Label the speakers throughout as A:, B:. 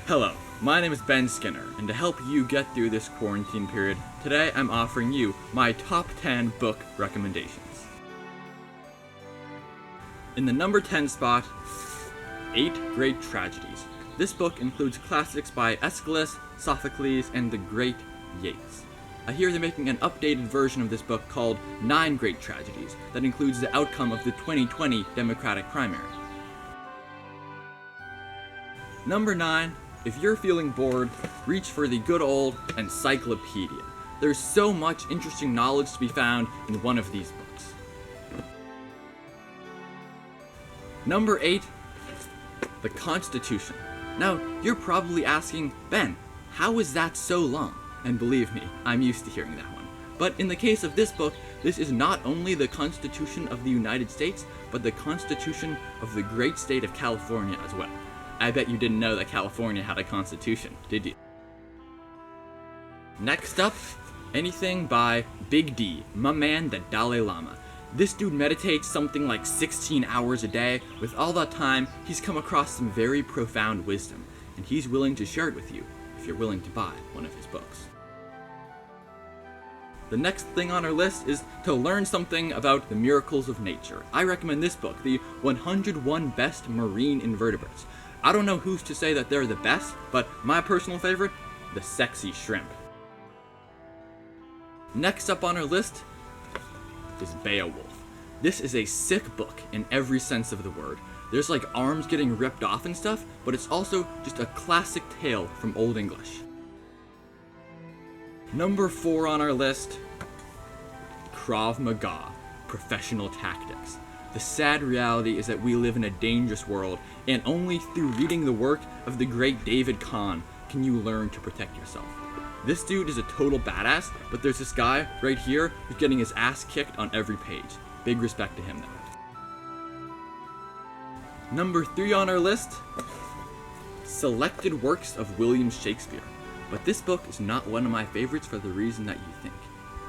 A: Hello, my name is Ben Skinner, and to help you get through this quarantine period, today I'm offering you my top 10 book recommendations. In the number 10 spot, 8 Great Tragedies. This book includes classics by Aeschylus, Sophocles, and the Great Yeats. I hear they're making an updated version of this book called 9 Great Tragedies that includes the outcome of the 2020 Democratic primary. Number 9. If you're feeling bored, reach for the good old encyclopedia. There's so much interesting knowledge to be found in one of these books. Number 8. The Constitution. Now, you're probably asking, Ben, how is that so long? And believe me, I'm used to hearing that one. But in the case of this book, this is not only the Constitution of the United States, but the Constitution of the great state of California as well. I bet you didn't know that California had a constitution, did you? Next up, anything by Big D, my man the Dalai Lama. This dude meditates something like 16 hours a day. With all that time, he's come across some very profound wisdom, and he's willing to share it with you if you're willing to buy one of his books. The next thing on our list is to learn something about the miracles of nature. I recommend this book, The 101 Best Marine Invertebrates. I don't know who's to say that they're the best, but my personal favorite, the sexy shrimp. Next up on our list is Beowulf. This is a sick book in every sense of the word. There's like arms getting ripped off and stuff, but it's also just a classic tale from Old English. Number 4 on our list, Krav Maga, Professional Tactics. The sad reality is that we live in a dangerous world, and only through reading the work of the great David Kahn can you learn to protect yourself. This dude is a total badass, but there's this guy right here who's getting his ass kicked on every page. Big respect to him though. Number 3 on our list, Selected Works of William Shakespeare. But this book is not one of my favorites for the reason that you think.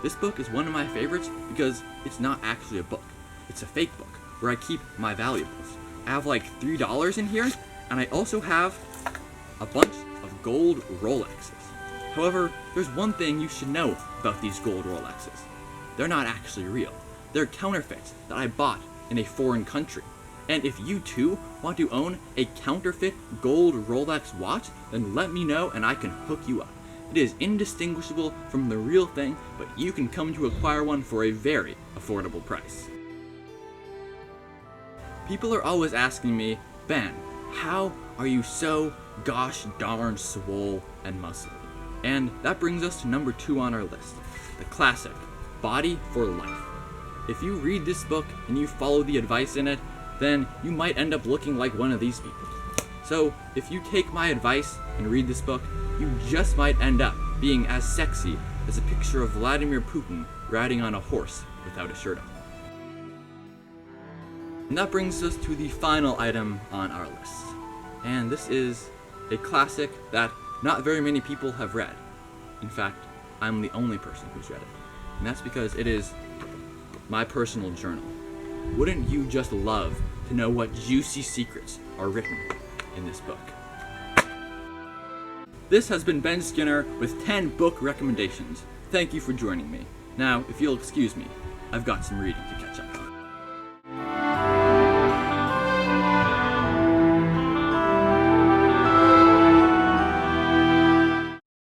A: This book is one of my favorites because it's not actually a book. It's a fake book where I keep my valuables. I have like $3 in here, and I also have a bunch of gold Rolexes. However, there's one thing you should know about these gold Rolexes. They're not actually real. They're counterfeits that I bought in a foreign country. And if you too want to own a counterfeit gold Rolex watch, then let me know and I can hook you up. It is indistinguishable from the real thing, but you can come to acquire one for a very affordable price. People are always asking me, Ben, how are you so gosh darn swole and muscly? And that brings us to number 2 on our list, the classic, Body for Life. If you read this book and you follow the advice in it, then you might end up looking like one of these people. So if you take my advice and read this book, you just might end up being as sexy as a picture of Vladimir Putin riding on a horse without a shirt on. And that brings us to the final item on our list. And this is a classic that not very many people have read. In fact, I'm the only person who's read it. And that's because it is my personal journal. Wouldn't you just love to know what juicy secrets are written in this book? This has been Ben Skinner with 10 book recommendations. Thank you for joining me. Now, if you'll excuse me, I've got some reading to do.